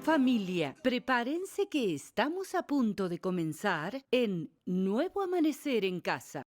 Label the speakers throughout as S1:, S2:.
S1: Familia, prepárense que estamos a punto de comenzar en Nuevo Amanecer en Casa.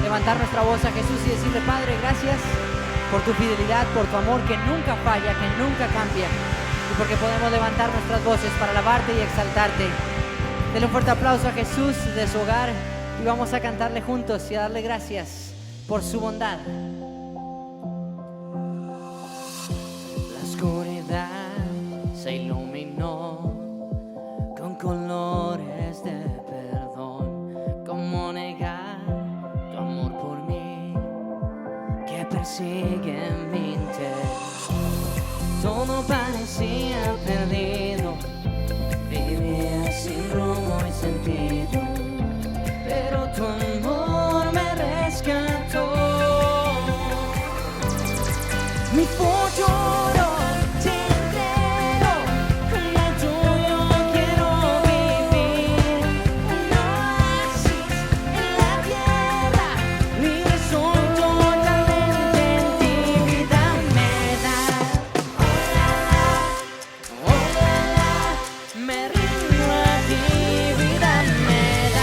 S2: Levantar nuestra voz a Jesús y decirle: Padre, gracias por tu fidelidad, por tu amor que nunca falla, que nunca cambia, y porque podemos levantar nuestras voces para alabarte y exaltarte. Denle un fuerte aplauso a Jesús de su hogar y vamos a cantarle juntos y a darle gracias por su bondad. La oscuridad se iluminó con colores de perdón. ¿Cómo negar persigue mi interior? Todo parecía perdido, vivía sin rumbo y sentido, pero tu amor me rescató. Mi futuro te entrego, con el tuyo quiero vivir. Un oasis en la tierra, libre soy. Me rindo a ti, vida me da.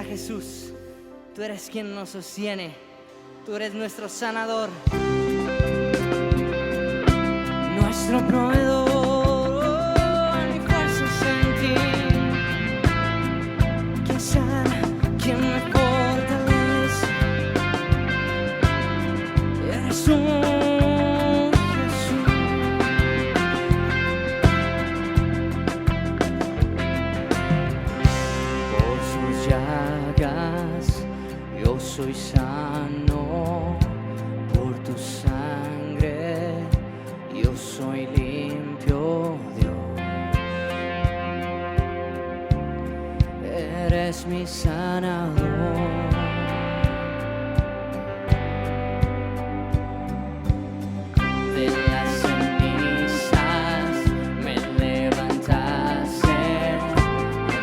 S2: vida, Jesús. Tú eres quien nos sostiene. Tú eres nuestro sanador, nuestro proveedor. Mi fuerza en ti, quien sana, quien me fortalece. Eres un Jesús. Por sus llagas yo soy sano, por tu sangre yo soy limpio, Dios. Eres mi sanador. De las cenizas me levantaste,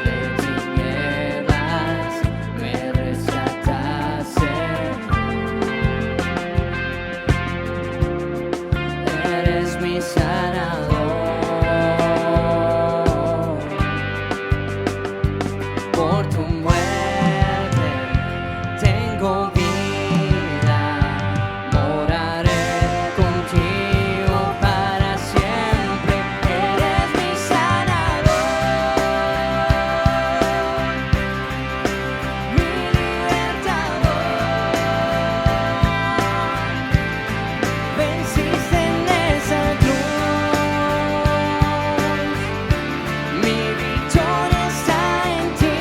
S2: de tinieblas me rescataste. Eres mi sanador. Por tu muerte tengo vida, moraré contigo para siempre. Eres mi sanador, mi libertador. Venciste en esa cruz, mi victoria está en ti.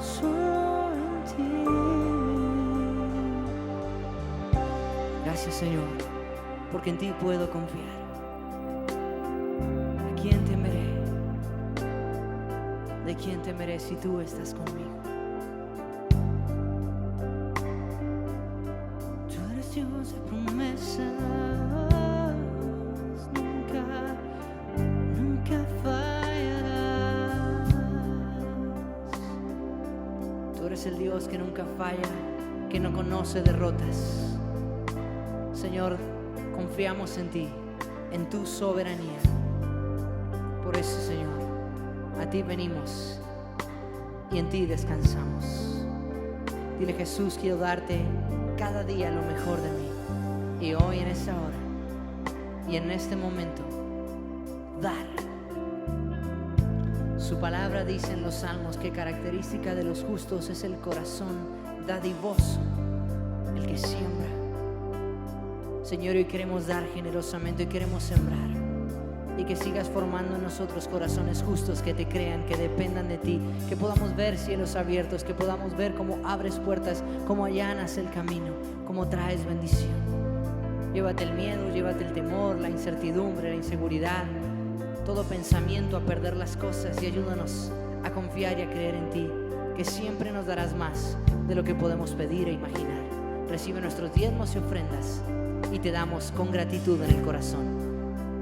S2: solo en ti. Gracias, Señor, porque en ti puedo confiar. ¿A quién temeré? ¿De quién temeré si tú estás conmigo? Tú eres Dios de promesas, nunca fallarás. Tú eres el Dios que nunca falla, que no conoce derrotas. Señor, confiamos en ti, en tu soberanía. Por eso, Señor, a ti venimos y en ti descansamos. Dile: Jesús, quiero darte cada día lo mejor de mí. Y hoy, en esta hora y en este momento, dar. Su palabra dice en los Salmos que característica de los justos es el corazón dadivoso, el que siembra. Señor, hoy queremos dar generosamente, hoy queremos sembrar. Y que sigas formando en nosotros corazones justos que te crean, que dependan de ti, que podamos ver cielos abiertos, que podamos ver cómo abres puertas, cómo allanas el camino, cómo traes bendición. Llévate el miedo, llévate el temor, la incertidumbre, la inseguridad, todo pensamiento a perder las cosas, y ayúdanos a confiar y a creer en ti, que siempre nos darás más de lo que podemos pedir e imaginar. Recibe nuestros diezmos y ofrendas y te damos con gratitud en el corazón.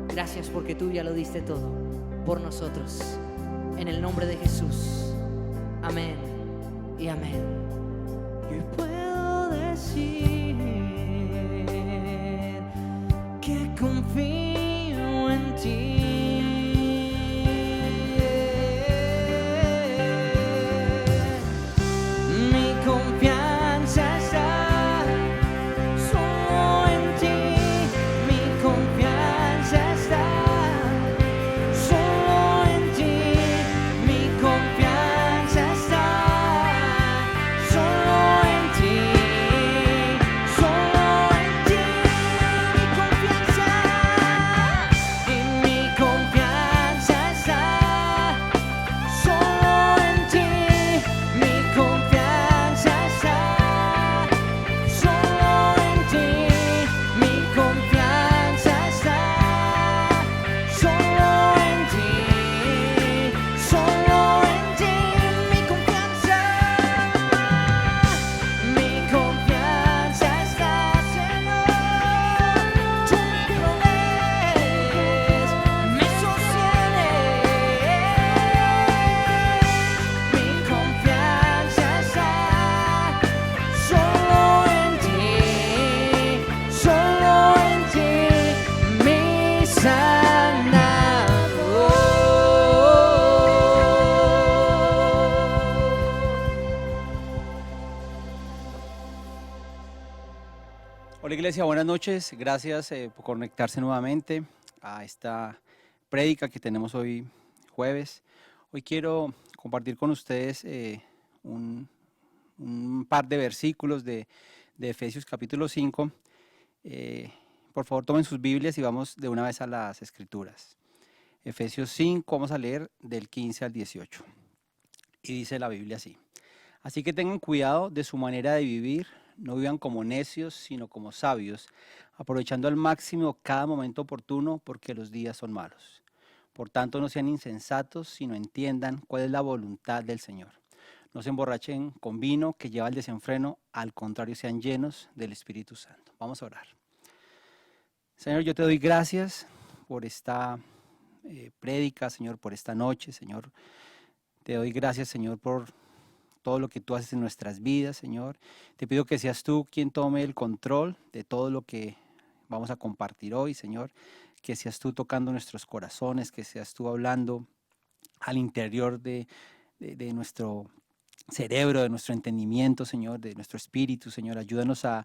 S2: Gracias porque tú ya lo diste todo por nosotros. En el nombre de Jesús. Amén y amén. Yo puedo decir que confío en ti. Mi confianza está solo en ti. Mi confianza está solo en ti. Mi confianza está solo en ti. Solo en ti. Mi confianza. Y mi confianza está solo en ti. Mi confianza está solo en ti. Mi confianza está solo en ti. Solo en ti. Mi confianza. Mi confianza está, Señor. Tú me provees, me sostienes. Mi confianza está solo en ti, mi sanador.
S3: Hola Iglesia, buenas noches. Gracias por conectarse nuevamente a esta prédica que tenemos hoy jueves. Hoy quiero compartir con ustedes un par de versículos de Efesios capítulo 5. Por favor, tomen sus Biblias y vamos de una vez a las Escrituras. Efesios 5, vamos a leer del 15 al 18. Y dice la Biblia así: Así que tengan cuidado de su manera de vivir, no vivan como necios, sino como sabios, aprovechando al máximo cada momento oportuno, porque los días son malos. Por tanto, no sean insensatos, sino entiendan cuál es la voluntad del Señor. No se emborrachen con vino que lleva al desenfreno, al contrario, sean llenos del Espíritu Santo. Vamos a orar. Señor, yo te doy gracias por esta prédica, Señor, por esta noche, Señor. Te doy gracias, Señor, por todo lo que tú haces en nuestras vidas, Señor. Te pido que seas tú quien tome el control de todo lo que vamos a compartir hoy, Señor. Que seas tú tocando nuestros corazones, que seas tú hablando al interior de nuestro cerebro, de nuestro entendimiento, Señor, de nuestro espíritu, Señor. Ayúdanos a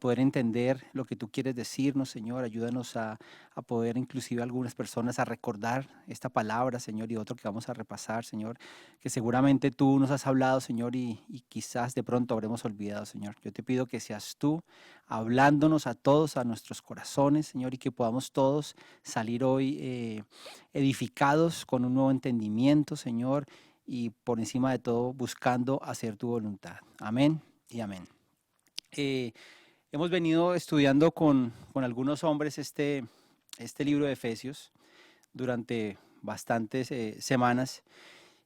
S3: poder entender lo que tú quieres decirnos, Señor. Ayúdanos a poder, inclusive algunas personas, a recordar esta palabra, Señor, y otro que vamos a repasar, Señor, que seguramente tú nos has hablado, Señor, y quizás de pronto habremos olvidado, Señor. Yo te pido que seas tú hablándonos a todos, a nuestros corazones, Señor, y que podamos todos salir hoy edificados con un nuevo entendimiento, Señor, y por encima de todo buscando hacer tu voluntad. Amén y amén. Hemos venido estudiando con algunos hombres este libro de Efesios durante bastantes semanas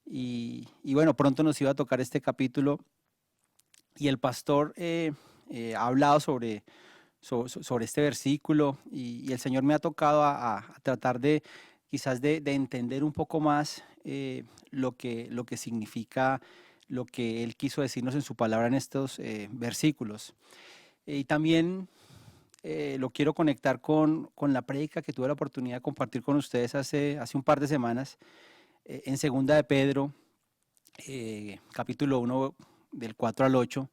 S3: y bueno, pronto nos iba a tocar este capítulo y el pastor ha hablado sobre este versículo y el Señor me ha tocado a tratar de quizás de entender un poco más lo que significa lo que Él quiso decirnos en su palabra en estos versículos. Y también lo quiero conectar con la prédica que tuve la oportunidad de compartir con ustedes hace un par de semanas en Segunda de Pedro, capítulo 1, del 4 al 8,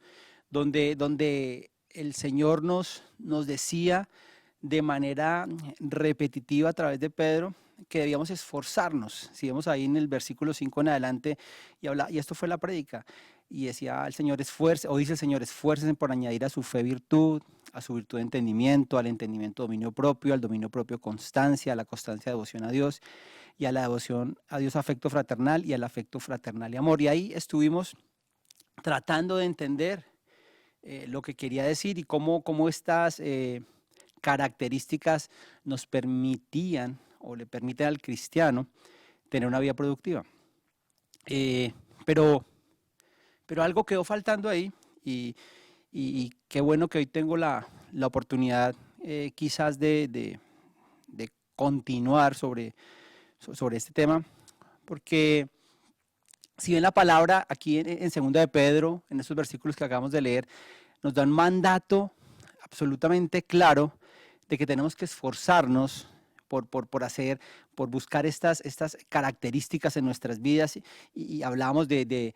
S3: donde el Señor nos decía de manera repetitiva a través de Pedro que debíamos esforzarnos. Si vemos ahí en el versículo 5 en adelante, y esto fue la prédica, y decía el Señor, dice el Señor, esfuércense por añadir a su fe virtud, a su virtud entendimiento, al entendimiento dominio propio, al dominio propio constancia, a la constancia devoción a Dios, y a la devoción a Dios afecto fraternal, y al afecto fraternal y amor. Y ahí estuvimos tratando de entender lo que quería decir y cómo estas características nos permitían o le permiten al cristiano tener una vida productiva. Pero algo quedó faltando ahí y qué bueno que hoy tengo la oportunidad quizás de continuar sobre este tema, porque si bien la palabra aquí en Segunda de Pedro, en estos versículos que acabamos de leer, nos da un mandato absolutamente claro de que tenemos que esforzarnos por buscar estas características en nuestras vidas y hablamos de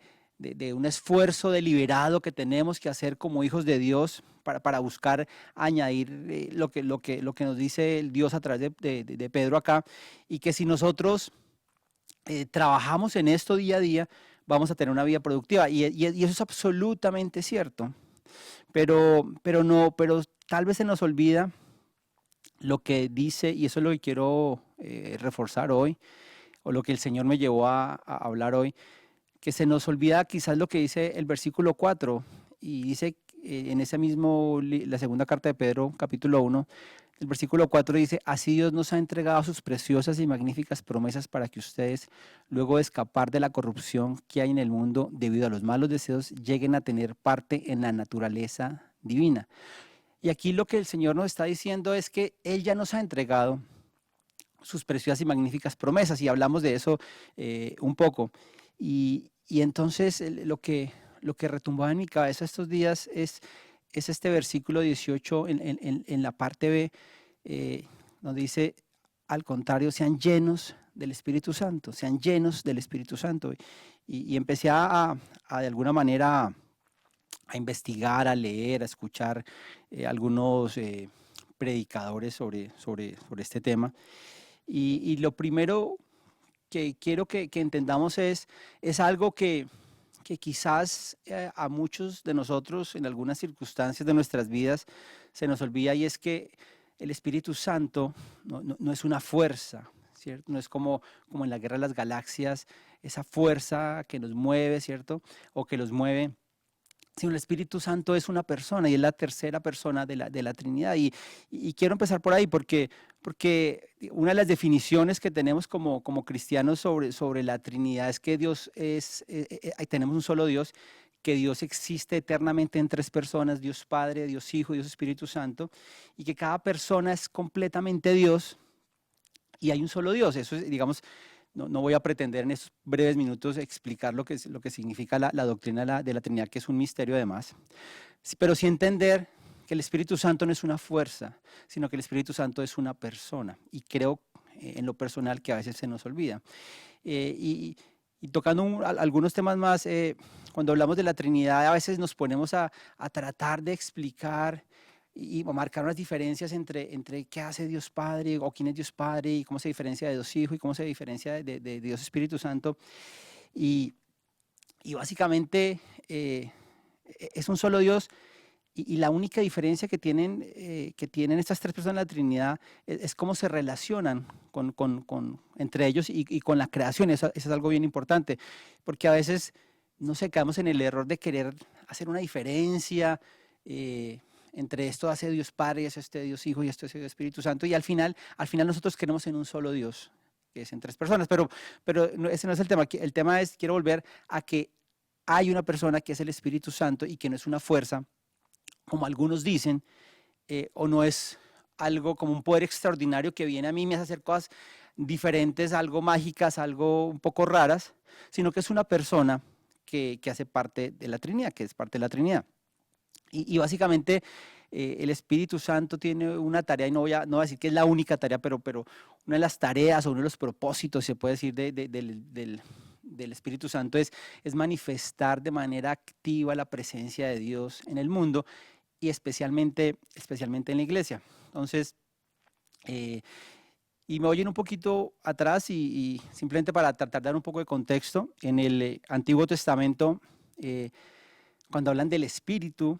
S3: un esfuerzo deliberado que tenemos que hacer como hijos de Dios para buscar añadir lo que nos dice el Dios a través de Pedro acá, y que si nosotros trabajamos en esto día a día, vamos a tener una vida productiva, y eso es absolutamente cierto, pero tal vez se nos olvida lo que dice, y eso es lo que quiero reforzar hoy, o lo que el Señor me llevó a hablar hoy, que se nos olvida quizás lo que dice el versículo 4, y dice en ese mismo, la segunda carta de Pedro, capítulo 1, el versículo 4 dice, así Dios nos ha entregado sus preciosas y magníficas promesas para que ustedes, luego de escapar de la corrupción que hay en el mundo debido a los malos deseos, lleguen a tener parte en la naturaleza divina. Y aquí lo que el Señor nos está diciendo es que Él ya nos ha entregado sus preciosas y magníficas promesas, y hablamos de eso un poco. Y entonces lo que retumbaba en mi cabeza estos días es este versículo 18 en la parte B, donde dice, al contrario, sean llenos del Espíritu Santo, sean llenos del Espíritu Santo. Y empecé a de alguna manera a investigar, a leer, a escuchar algunos predicadores sobre este tema. Y lo primero que quiero que entendamos es algo que quizás a muchos de nosotros en algunas circunstancias de nuestras vidas se nos olvida, y es que el Espíritu Santo no es una fuerza, ¿cierto? No es como en la Guerra de las Galaxias, esa fuerza que nos mueve, ¿cierto? O que los mueve, sino el Espíritu Santo es una persona y es la tercera persona de la Trinidad. Y quiero empezar por ahí porque una de las definiciones que tenemos como cristianos sobre la Trinidad es que Dios tenemos un solo Dios, que Dios existe eternamente en tres personas, Dios Padre, Dios Hijo, Dios Espíritu Santo, y que cada persona es completamente Dios y hay un solo Dios. Eso es, digamos, no voy a pretender en estos breves minutos explicar lo que significa la doctrina de la Trinidad, que es un misterio además, pero sí entender que el Espíritu Santo no es una fuerza, sino que el Espíritu Santo es una persona, y creo en lo personal que a veces se nos olvida. Y tocando algunos temas más, cuando hablamos de la Trinidad a veces nos ponemos a tratar de explicar y marcar unas diferencias entre qué hace Dios Padre o quién es Dios Padre y cómo se diferencia de Dios Hijo y cómo se diferencia de Dios Espíritu Santo. Y básicamente es un solo Dios, y la única diferencia que tienen estas tres personas de la Trinidad es cómo se relacionan entre ellos y con la creación. Eso es algo bien importante, porque a veces, no sé, caemos en el error de querer hacer una diferencia entre esto hace Dios Padre, y eso hace Dios Hijo, y esto hace Dios Espíritu Santo, y al final nosotros creemos en un solo Dios, que es en tres personas, pero ese no es el tema. El tema es, quiero volver a que hay una persona que es el Espíritu Santo y que no es una fuerza, como algunos dicen, o no es algo como un poder extraordinario que viene a mí y me hace hacer cosas diferentes, algo mágicas, algo un poco raras, sino que es una persona que hace parte de la Trinidad, que es parte de la Trinidad. Y básicamente el Espíritu Santo tiene una tarea, y no voy a decir que es la única tarea, pero una de las tareas o uno de los propósitos, se puede decir, del Espíritu Santo es manifestar de manera activa la presencia de Dios en el mundo y especialmente en la iglesia. Entonces, y me oyen un poquito atrás y simplemente para tratar de dar un poco de contexto, en el Antiguo Testamento, cuando hablan del Espíritu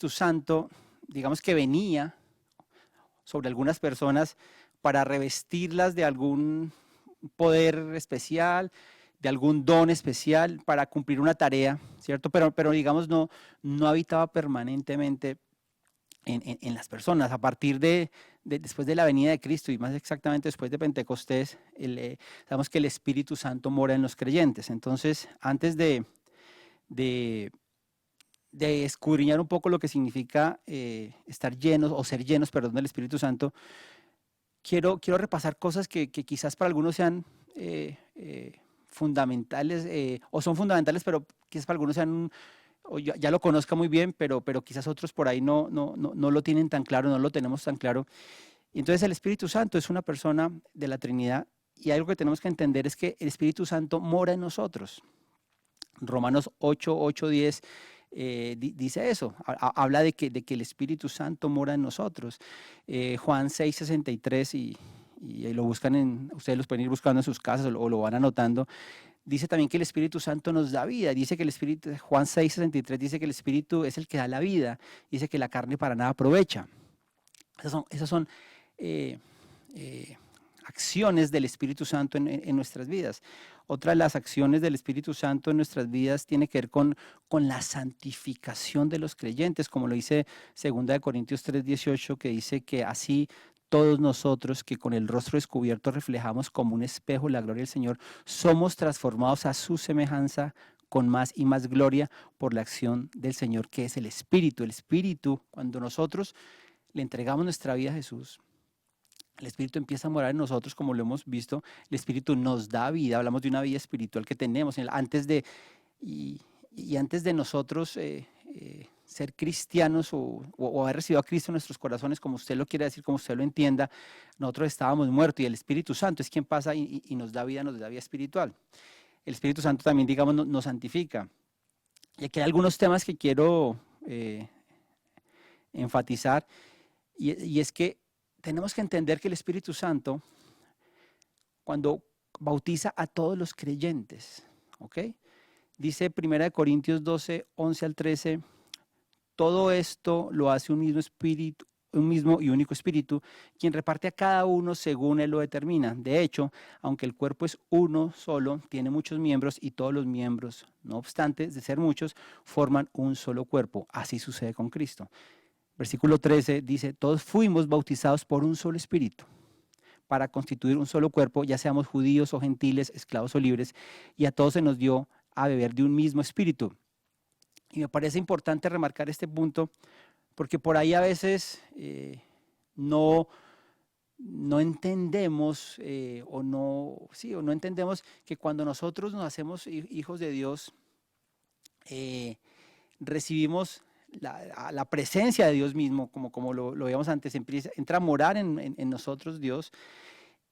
S3: Santo, digamos que venía sobre algunas personas para revestirlas de algún poder especial, de algún don especial para cumplir una tarea, ¿cierto? Pero digamos no habitaba permanentemente en las personas. A partir después de la venida de Cristo y más exactamente después de Pentecostés, sabemos que el Espíritu Santo mora en los creyentes. Entonces, antes de escudriñar un poco lo que significa estar llenos o ser llenos, perdón, del Espíritu Santo, quiero repasar cosas que quizás para algunos sean fundamentales o son fundamentales, pero quizás para algunos sean o ya lo conozca muy bien, pero quizás otros por ahí no lo tienen tan claro, no lo tenemos tan claro. Y entonces el Espíritu Santo es una persona de la Trinidad y algo que tenemos que entender es que el Espíritu Santo mora en nosotros. Romanos 8:10 dice eso, habla de que el Espíritu Santo mora en nosotros. Juan 6:63 y lo buscan ustedes los pueden ir buscando en sus casas o lo van anotando. Dice también que el Espíritu Santo nos da vida. Dice que el Espíritu, Juan 6:63 dice que el Espíritu es el que da la vida. Dice que la carne para nada aprovecha. Esas son acciones del Espíritu Santo en nuestras vidas. Otra de las acciones del Espíritu Santo en nuestras vidas tiene que ver con la santificación de los creyentes, como lo dice 2 Corintios 3:18, que dice que así todos nosotros que con el rostro descubierto reflejamos como un espejo la gloria del Señor, somos transformados a su semejanza con más y más gloria por la acción del Señor, que es el Espíritu. El Espíritu, cuando nosotros le entregamos nuestra vida a Jesús, el Espíritu empieza a morar en nosotros, como lo hemos visto. El Espíritu nos da vida. Hablamos de una vida espiritual que tenemos. Antes de nosotros ser cristianos o haber recibido a Cristo en nuestros corazones, como usted lo quiere decir, como usted lo entienda, nosotros estábamos muertos y el Espíritu Santo es quien pasa y nos da vida espiritual. El Espíritu Santo también, digamos, nos santifica. Y aquí hay algunos temas que quiero enfatizar y es que tenemos que entender que el Espíritu Santo, cuando bautiza a todos los creyentes, ¿ok? Dice 1 Corintios 12:11-13, todo esto lo hace un mismo y único Espíritu, quien reparte a cada uno según Él lo determina. De hecho, aunque el cuerpo es uno solo, tiene muchos miembros y todos los miembros, no obstante de ser muchos, forman un solo cuerpo. Así sucede con Cristo. Versículo 13 dice, todos fuimos bautizados por un solo Espíritu para constituir un solo cuerpo, ya seamos judíos o gentiles, esclavos o libres, y a todos se nos dio a beber de un mismo Espíritu. Y me parece importante remarcar este punto, porque por ahí a veces no entendemos o no entendemos que cuando nosotros nos hacemos hijos de Dios, recibimos la presencia de Dios mismo, como lo veíamos antes, entra a morar en nosotros Dios,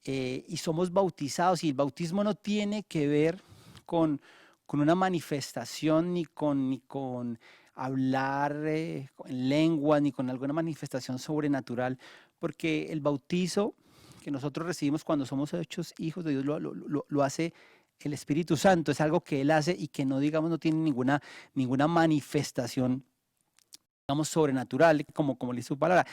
S3: y somos bautizados, y el bautismo no tiene que ver con una manifestación, ni con hablar en lengua, ni con alguna manifestación sobrenatural, porque el bautizo que nosotros recibimos cuando somos hechos hijos de Dios lo hace el Espíritu Santo, es algo que Él hace y que no tiene ninguna manifestación digamos, sobrenatural, como le dice su palabra.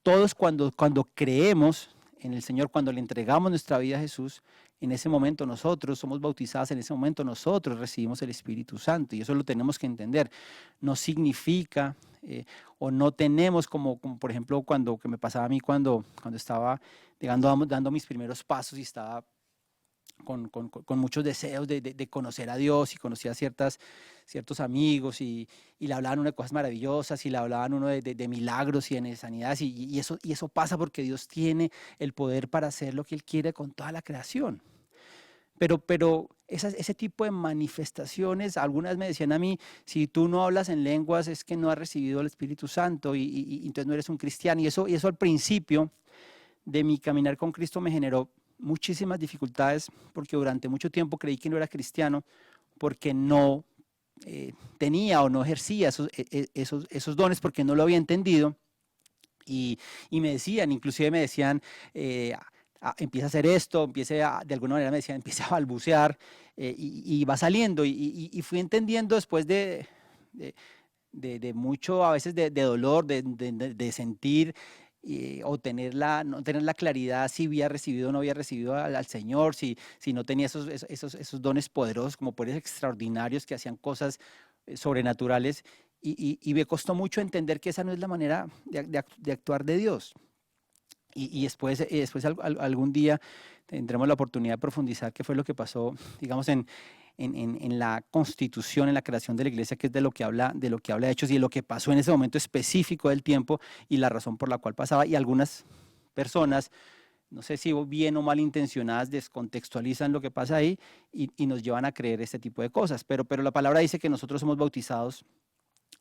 S3: Todos cuando creemos en el Señor, cuando le entregamos nuestra vida a Jesús, en ese momento nosotros somos bautizados, en ese momento nosotros recibimos el Espíritu Santo, y eso lo tenemos que entender. No significa o no tenemos como por ejemplo que me pasaba a mí cuando estaba dando mis primeros pasos y estaba con muchos deseos de conocer a Dios, y conocía ciertos amigos y le hablaban uno de cosas maravillosas y le hablaban uno de milagros y de sanidades, y eso pasa porque Dios tiene el poder para hacer lo que Él quiere con toda la creación. Pero ese tipo de manifestaciones, algunas me decían a mí, si tú no hablas en lenguas es que no has recibido el Espíritu Santo y entonces no eres un cristiano, y eso al principio de mi caminar con Cristo me generó muchísimas dificultades, porque durante mucho tiempo creí que no era cristiano porque no tenía o no ejercía esos dones, porque no lo había entendido, y inclusive me decían, empieza a hacer esto, de alguna manera me decían, empieza a balbucear, y va saliendo, y fui entendiendo después de mucho, a veces de dolor, de sentir, o no tener la claridad si había recibido o no había recibido al Señor, si no tenía esos dones poderosos, como poderes extraordinarios que hacían cosas sobrenaturales, y me costó mucho entender que esa no es la manera de actuar de Dios. Y después algún día tendremos la oportunidad de profundizar qué fue lo que pasó, digamos, en la constitución, en la creación de la iglesia, que es de lo que habla Hechos, y de lo que pasó en ese momento específico del tiempo y la razón por la cual pasaba. Y algunas personas, no sé si bien o mal intencionadas, descontextualizan lo que pasa ahí y nos llevan a creer este tipo de cosas. Pero la palabra dice que nosotros somos bautizados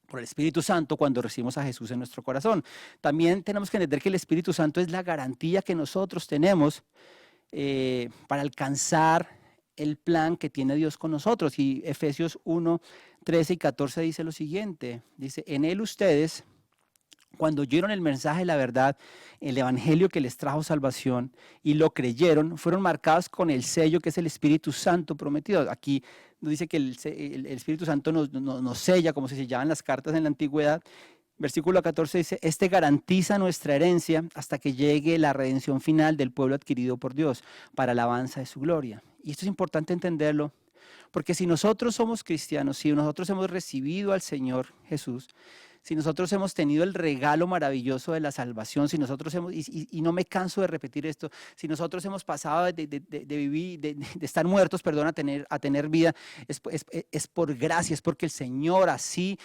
S3: por el Espíritu Santo cuando recibimos a Jesús en nuestro corazón. También tenemos que entender que el Espíritu Santo es la garantía que nosotros tenemos para alcanzar el plan que tiene Dios con nosotros. Y Efesios 1, 13 y 14 dice lo siguiente, dice: en Él ustedes, cuando oyeron el mensaje de la verdad, el evangelio que les trajo salvación, y lo creyeron, fueron marcados con el sello que es el Espíritu Santo prometido. Aquí nos dice que el Espíritu Santo nos sella, como se sellaban las cartas en la antigüedad. Versículo 14 dice: este garantiza nuestra herencia hasta que llegue la redención final del pueblo adquirido por Dios, para alabanza de su gloria. Y esto es importante entenderlo, porque si nosotros somos cristianos, si nosotros hemos recibido al Señor Jesús, si nosotros hemos tenido el regalo maravilloso de la salvación, si nosotros hemos, y no me canso de repetir esto, si nosotros hemos pasado de vivir, de estar muertos, perdón, a tener vida, es por gracia, es porque el Señor así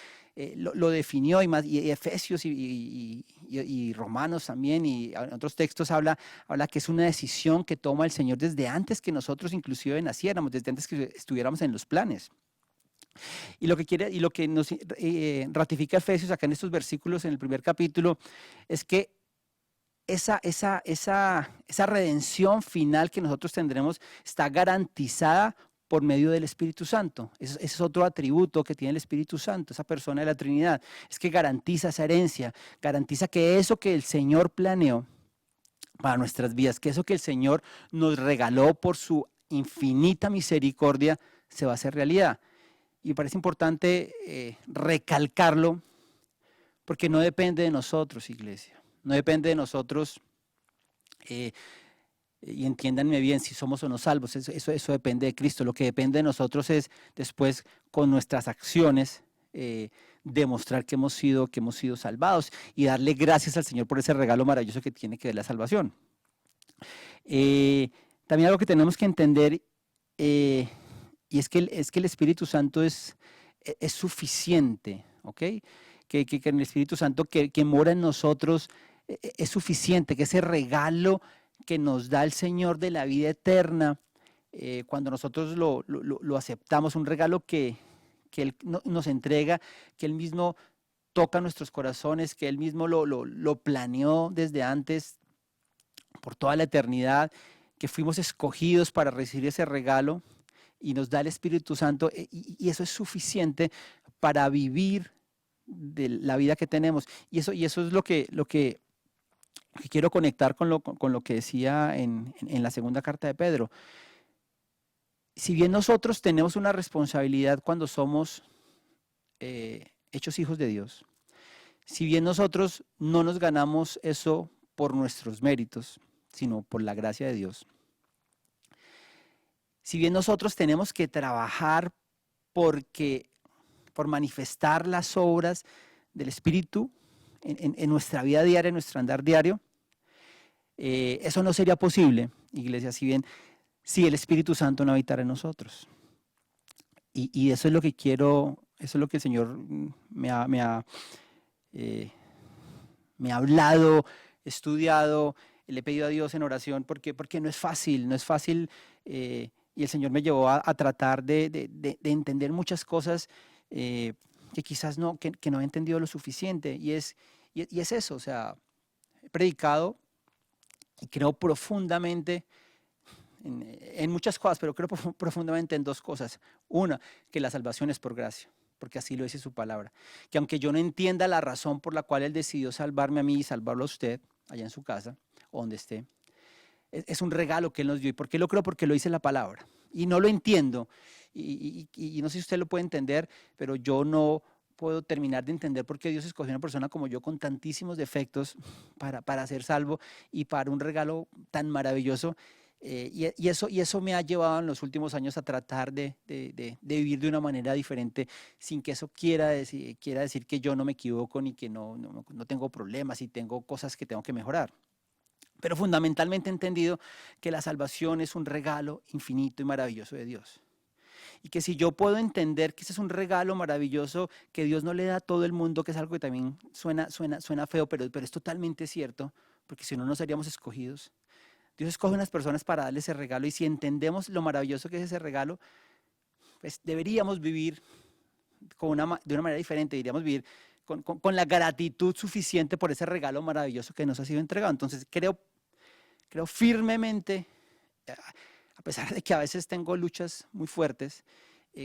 S3: lo definió, y Efesios y Romanos también, y en otros textos habla que es una decisión que toma el Señor desde antes que nosotros inclusive naciéramos, desde antes que estuviéramos en los planes. Y lo que nos ratifica Efesios acá en estos versículos, en el primer capítulo, es que esa redención final que nosotros tendremos está garantizada por medio del Espíritu Santo. Ese es otro atributo que tiene el Espíritu Santo, esa persona de la Trinidad, es que garantiza esa herencia, garantiza que eso que el Señor planeó para nuestras vidas, que eso que el Señor nos regaló por su infinita misericordia, se va a hacer realidad. Y me parece importante recalcarlo, porque no depende de nosotros, iglesia. No depende de nosotros, y entiéndanme bien, si somos o no salvos. Eso depende de Cristo. Lo que depende de nosotros es después, con nuestras acciones, demostrar que hemos sido salvados, y darle gracias al Señor por ese regalo maravilloso que tiene que ver la salvación. También algo que tenemos que entender, y es que el Espíritu Santo es suficiente, ¿ok? Que el Espíritu Santo que mora en nosotros es suficiente, que ese regalo que nos da el Señor de la vida eterna, cuando nosotros lo aceptamos, un regalo que Él nos entrega, que Él mismo toca nuestros corazones, que Él mismo lo planeó desde antes, por toda la eternidad, que fuimos escogidos para recibir ese regalo, y nos da el Espíritu Santo, y eso es suficiente para vivir de la vida que tenemos. Y eso es lo que quiero conectar con lo que decía en la segunda carta de Pedro. Si bien nosotros tenemos una responsabilidad cuando somos hechos hijos de Dios, Si bien nosotros no nos ganamos eso por nuestros méritos, sino por la gracia de Dios. Si bien nosotros tenemos que trabajar por manifestar las obras del Espíritu en nuestra vida diaria, en nuestro andar diario, eso no sería posible, iglesia, si el Espíritu Santo no habitara en nosotros. Y eso es lo que quiero, eso es lo que el Señor me ha hablado, estudiado, le he pedido a Dios en oración, porque no es fácil, y el Señor me llevó a tratar de entender muchas cosas que quizás que no he entendido lo suficiente, y es eso, o sea, he predicado y creo profundamente en muchas cosas, pero creo profundamente en dos cosas. Una, que la salvación es por gracia, porque así lo dice su palabra. Que aunque yo no entienda la razón por la cual Él decidió salvarme a mí y salvarlo a usted, allá en su casa, o donde esté, es un regalo que Él nos dio. ¿Y por qué lo creo? Porque lo dice la palabra. Y no lo entiendo, y no sé si usted lo puede entender, pero yo no puedo terminar de entender por qué Dios escogió a una persona como yo con tantísimos defectos para ser salvo y para un regalo tan maravilloso. Y eso me ha llevado en los últimos años a tratar de vivir de una manera diferente, sin que eso quiera decir que yo no me equivoco ni que no tengo problemas y tengo cosas que tengo que mejorar. Pero fundamentalmente he entendido que la salvación es un regalo infinito y maravilloso de Dios. Y que si yo puedo entender que ese es un regalo maravilloso que Dios no le da a todo el mundo, que es algo que también suena feo, pero es totalmente cierto, porque si no, no seríamos escogidos. Dios escoge unas personas para darle ese regalo, y si entendemos lo maravilloso que es ese regalo, pues deberíamos vivir de una manera diferente, deberíamos vivir con la gratitud suficiente por ese regalo maravilloso que nos ha sido entregado. Entonces creo firmemente, a pesar de que a veces tengo luchas muy fuertes,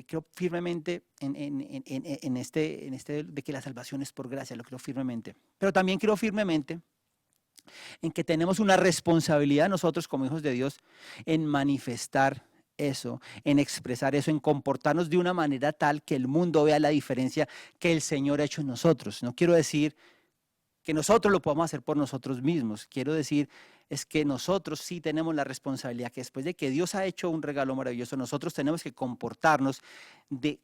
S3: creo firmemente en este de que la salvación es por gracia, lo creo firmemente. Pero también creo firmemente en que tenemos una responsabilidad nosotros como hijos de Dios en manifestar eso, en expresar eso, en comportarnos de una manera tal que el mundo vea la diferencia que el Señor ha hecho en nosotros. No quiero decir que nosotros lo podamos hacer por nosotros mismos, quiero decir es que nosotros sí tenemos la responsabilidad que después de que Dios ha hecho un regalo maravilloso, nosotros tenemos que comportarnos de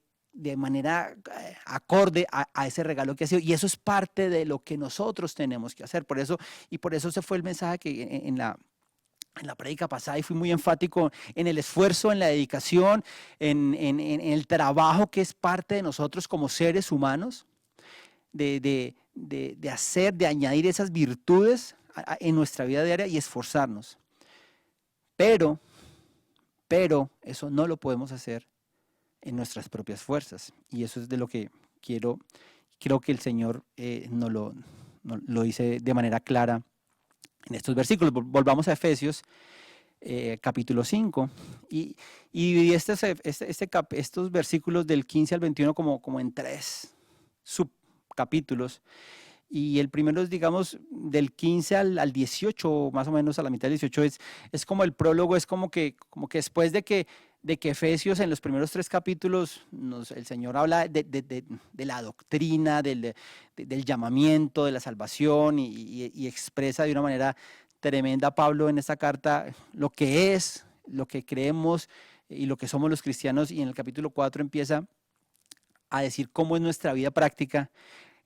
S3: manera acorde a ese regalo que ha sido, y eso es parte de lo que nosotros tenemos que hacer. Por eso ese fue el mensaje que en la prédica pasada, y fui muy enfático en el esfuerzo, en la dedicación, en el trabajo que es parte de nosotros como seres humanos, de añadir esas virtudes en nuestra vida diaria y esforzarnos. Pero eso no lo podemos hacer en nuestras propias fuerzas, y eso es de lo que creo que el Señor nos lo dice de manera clara en estos versículos. Volvamos a Efesios capítulo 5, y dividí estos versículos del 15 al 21 como en 3 subcapítulos. Y el primero es, digamos, del 15 al 18, más o menos a la mitad del 18, es como el prólogo, es como que después de que Efesios en los primeros 3 capítulos el Señor habla de la doctrina, del llamamiento, de la salvación, y expresa de una manera tremenda Pablo en esta carta lo que es, lo que creemos y lo que somos los cristianos, y en el capítulo 4 empieza a decir cómo es nuestra vida práctica.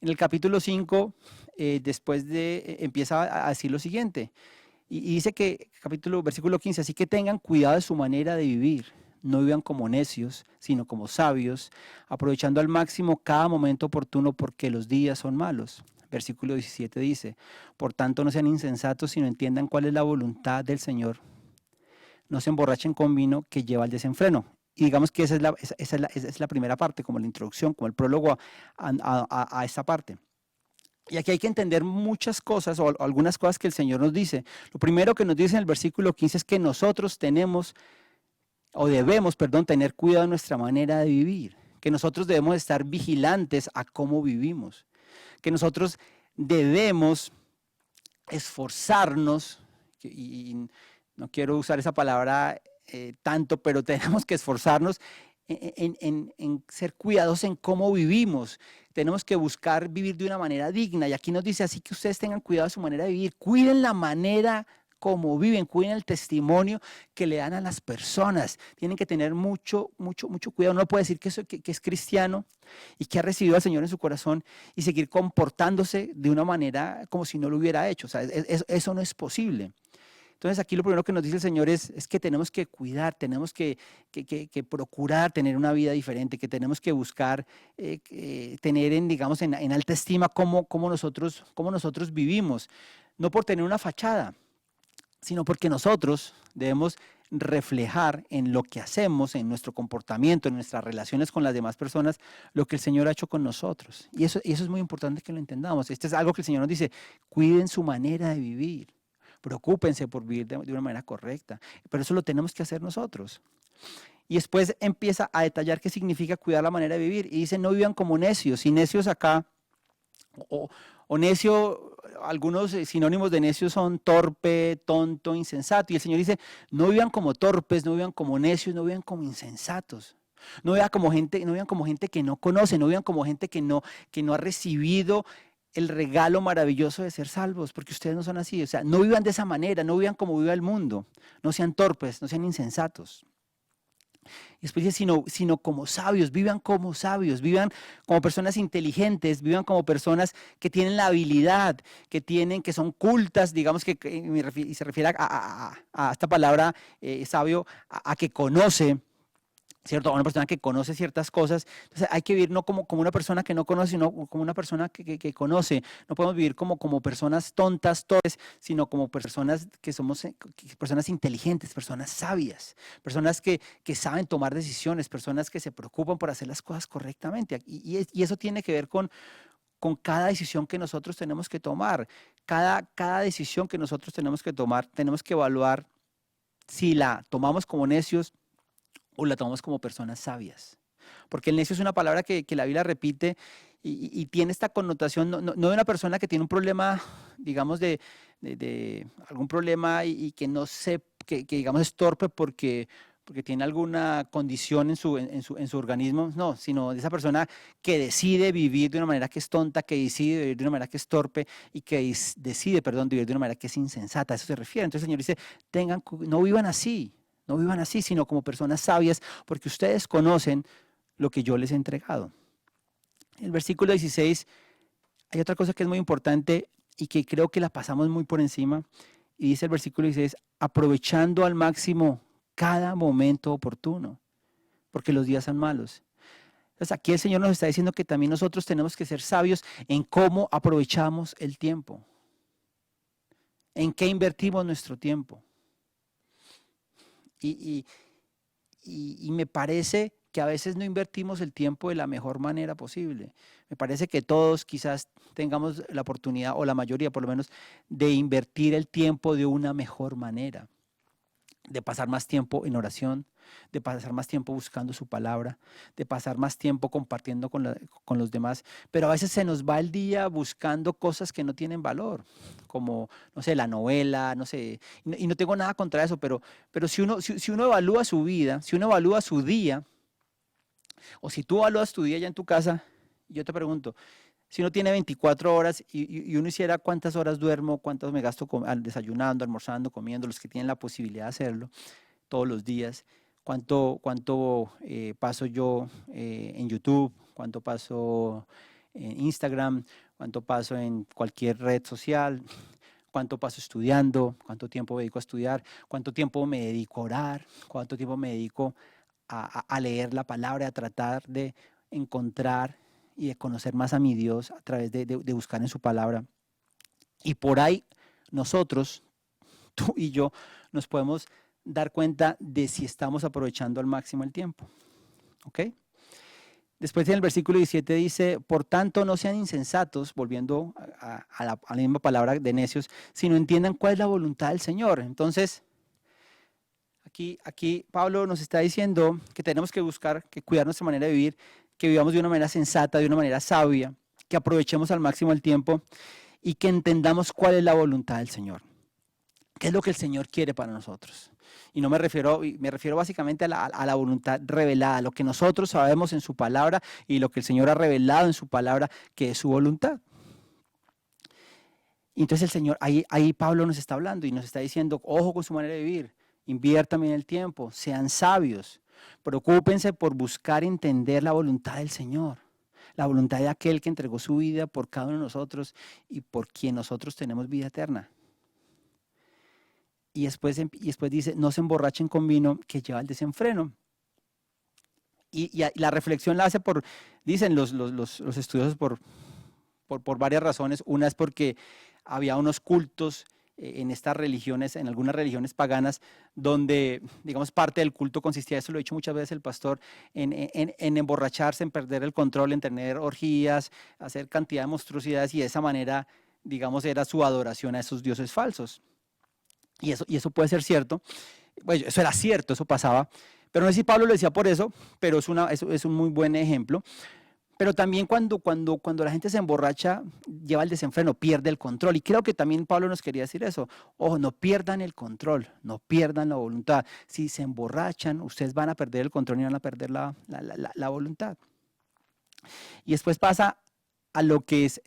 S3: En el capítulo 5, empieza a decir lo siguiente, y dice que, versículo 15, así que tengan cuidado de su manera de vivir, no vivan como necios, sino como sabios, aprovechando al máximo cada momento oportuno, porque los días son malos. Versículo 17 dice, por tanto no sean insensatos, sino entiendan cuál es la voluntad del Señor. No se emborrachen con vino que lleva al desenfreno. Y digamos que esa es la primera parte, como la introducción, como el prólogo a esta parte. Y aquí hay que entender muchas cosas, o algunas cosas que el Señor nos dice. Lo primero que nos dice en el versículo 15 es que nosotros debemos tener cuidado de nuestra manera de vivir. Que nosotros debemos estar vigilantes a cómo vivimos. Que nosotros debemos esforzarnos, y no quiero usar esa palabra tanto, pero tenemos que esforzarnos en ser cuidadosos en cómo vivimos. Tenemos que buscar vivir de una manera digna. Y aquí nos dice, así que ustedes tengan cuidado de su manera de vivir. Cuiden la manera como viven, cuiden el testimonio que le dan a las personas. Tienen que tener mucho cuidado. No puede decir que es cristiano y que ha recibido al Señor en su corazón y seguir comportándose de una manera como si no lo hubiera hecho. O sea, eso no es posible. Entonces aquí lo primero que nos dice el Señor es que tenemos que cuidar, tenemos que procurar tener una vida diferente, que tenemos que buscar tener digamos, en alta estima cómo nosotros vivimos. No por tener una fachada, sino porque nosotros debemos reflejar en lo que hacemos, en nuestro comportamiento, en nuestras relaciones con las demás personas, lo que el Señor ha hecho con nosotros. Y eso es muy importante que lo entendamos. Este es algo que el Señor nos dice, cuiden su manera de vivir. Preocúpense por vivir de una manera correcta, pero eso lo tenemos que hacer nosotros. Y después empieza a detallar qué significa cuidar la manera de vivir. Y dice, no vivan como necios. Y necios acá, o necio, algunos sinónimos de necio son torpe, tonto, insensato. Y el Señor dice, no vivan como torpes, no vivan como necios, no vivan como insensatos. No vivan como gente que no conoce, no vivan como gente que no ha recibido el regalo maravilloso de ser salvos, porque ustedes no son así. O sea, no vivan de esa manera, no vivan como vive el mundo, no sean torpes, no sean insensatos. Y después dice, sino como sabios, vivan como personas inteligentes, vivan como personas que tienen la habilidad, que son cultas, digamos y se refiere a esta palabra sabio, a que conoce, ¿cierto? A una persona que conoce ciertas cosas. Entonces hay que vivir no como una persona que no conoce, sino como una persona que conoce. No podemos vivir como personas tontas, torpes, sino como personas personas inteligentes, personas sabias, personas que saben tomar decisiones, personas que se preocupan por hacer las cosas correctamente. Y eso tiene que ver con cada decisión que nosotros tenemos que tomar. Cada decisión que nosotros tenemos que tomar, tenemos que evaluar si la tomamos como necios o la tomamos como personas sabias. Porque el necio es una palabra que la Biblia repite y tiene esta connotación, no de una persona que tiene un problema, digamos, de algún problema y que no sé, que digamos es torpe porque tiene alguna condición en su organismo, no, sino de esa persona que decide vivir de una manera que es tonta, que decide vivir de una manera que es torpe y que decide vivir de una manera que es insensata. A eso se refiere. Entonces el Señor dice, no vivan así. No vivan así, sino como personas sabias, porque ustedes conocen lo que yo les he entregado. En el versículo 16 hay otra cosa que es muy importante y que creo que la pasamos muy por encima. Y dice el versículo 16, aprovechando al máximo cada momento oportuno, porque los días son malos. Entonces aquí el Señor nos está diciendo que también nosotros tenemos que ser sabios en cómo aprovechamos el tiempo, en qué invertimos nuestro tiempo. Y me parece que a veces no invertimos el tiempo de la mejor manera posible. Me parece que todos quizás tengamos la oportunidad, o la mayoría por lo menos, de invertir el tiempo de una mejor manera, de pasar más tiempo en oración, de pasar más tiempo buscando su palabra, de pasar más tiempo compartiendo con los demás, pero a veces se nos va el día buscando cosas que no tienen valor, como, no sé, la novela, no sé, y no tengo nada contra eso, pero si uno evalúa su vida, si uno evalúa su día, o si tú evalúas tu día ya en tu casa, yo te pregunto, si uno tiene 24 horas y uno hiciera cuántas horas duermo, cuántas me gasto desayunando, almorzando, comiendo, los que tienen la posibilidad de hacerlo todos los días, cuánto paso yo en YouTube, cuánto paso en Instagram, cuánto paso en cualquier red social, cuánto paso estudiando, cuánto tiempo me dedico a estudiar, cuánto tiempo me dedico a orar, cuánto tiempo me dedico a leer la palabra, a tratar de encontrar y de conocer más a mi Dios a través de buscar en su palabra. Y por ahí nosotros, tú y yo, nos podemos dar cuenta de si estamos aprovechando al máximo el tiempo. ¿Ok? Después en el versículo 17 dice, por tanto no sean insensatos, volviendo a la misma palabra de necios, sino entiendan cuál es la voluntad del Señor. Entonces, aquí Pablo nos está diciendo que tenemos que buscar, que cuidar nuestra manera de vivir, que vivamos de una manera sensata, de una manera sabia, que aprovechemos al máximo el tiempo y que entendamos cuál es la voluntad del Señor. ¿Qué es lo que el Señor quiere para nosotros? Y no me refiero básicamente a la voluntad revelada, lo que nosotros sabemos en su palabra y lo que el Señor ha revelado en su palabra, que es su voluntad. Y entonces el Señor, ahí Pablo nos está hablando y nos está diciendo, ojo con su manera de vivir, inviertan bien el tiempo, sean sabios, preocúpense por buscar entender la voluntad del Señor, la voluntad de aquel que entregó su vida por cada uno de nosotros y por quien nosotros tenemos vida eterna. Y después dice, no se emborrachen con vino que lleva al desenfreno. Y la reflexión la hace dicen los estudiosos por varias razones. Una es porque había unos cultos en estas religiones, en algunas religiones paganas, donde, digamos, parte del culto consistía, eso lo ha dicho muchas veces el pastor, en emborracharse, en perder el control, en tener orgías, hacer cantidad de monstruosidades, y de esa manera, digamos, era su adoración a esos dioses falsos. Y eso puede ser cierto. Bueno, eso era cierto, eso pasaba. Pero no sé si Pablo lo decía por eso, pero es un muy buen ejemplo. Pero también cuando la gente se emborracha, lleva el desenfreno, pierde el control. Y creo que también Pablo nos quería decir eso. Ojo, no pierdan el control, no pierdan la voluntad. Si se emborrachan, ustedes van a perder el control y van a perder la voluntad. Y después pasa a lo que es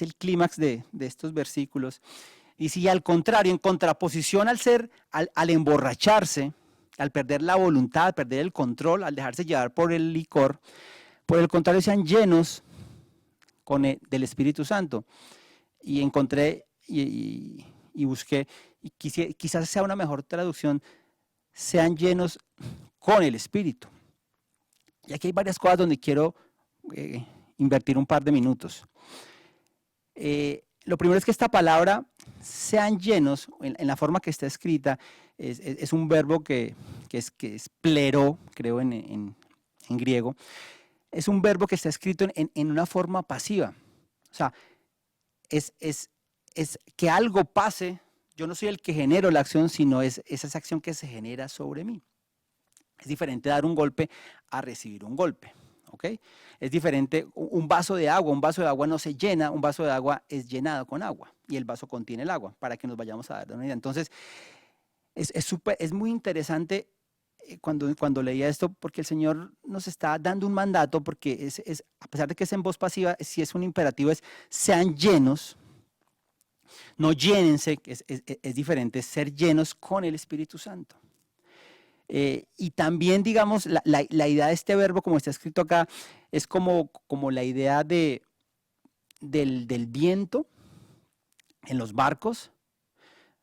S3: el clímax de estos versículos. Y si al contrario, en contraposición al emborracharse, al perder la voluntad, al perder el control, al dejarse llevar por el licor, por el contrario, sean llenos del Espíritu Santo. Y encontré y busqué, y quizás sea una mejor traducción, sean llenos con el Espíritu. Y aquí hay varias cosas donde quiero invertir un par de minutos. Lo primero es que esta palabra, sean llenos, en la forma que está escrita, es un verbo que es plero, creo en griego. Es un verbo que está escrito en una forma pasiva. O sea, es que algo pase. Yo no soy el que genero la acción, sino es esa acción que se genera sobre mí. Es diferente dar un golpe a recibir un golpe. ¿Okay? Es diferente, un vaso de agua no se llena, un vaso de agua es llenado con agua y el vaso contiene el agua, para que nos vayamos a dar una idea. Entonces, es muy interesante cuando leía esto, porque el Señor nos está dando un mandato, porque a pesar de que es en voz pasiva, si es un imperativo, sean llenos, no llénense, es diferente, ser llenos con el Espíritu Santo. Y también, digamos, la idea de este verbo, como está escrito acá, es como la idea del viento en los barcos,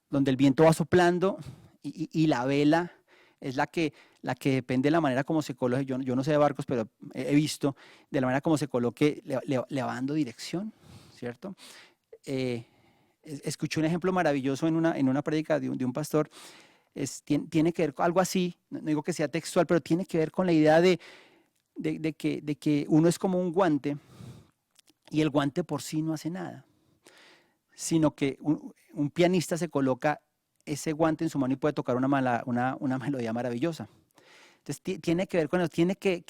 S3: donde el viento va soplando y la vela es la que depende de la manera como se coloque. Yo no sé de barcos, pero he visto de la manera como se coloque, le va dando dirección, ¿cierto? Escuché un ejemplo maravilloso en una prédica de un pastor. Tiene que ver con algo así, no digo que sea textual, pero tiene que ver con la idea de que uno es como un guante y el guante por sí no hace nada, sino que un pianista se coloca ese guante en su mano y puede tocar una melodía maravillosa. Entonces tiene que ver con eso, tiene que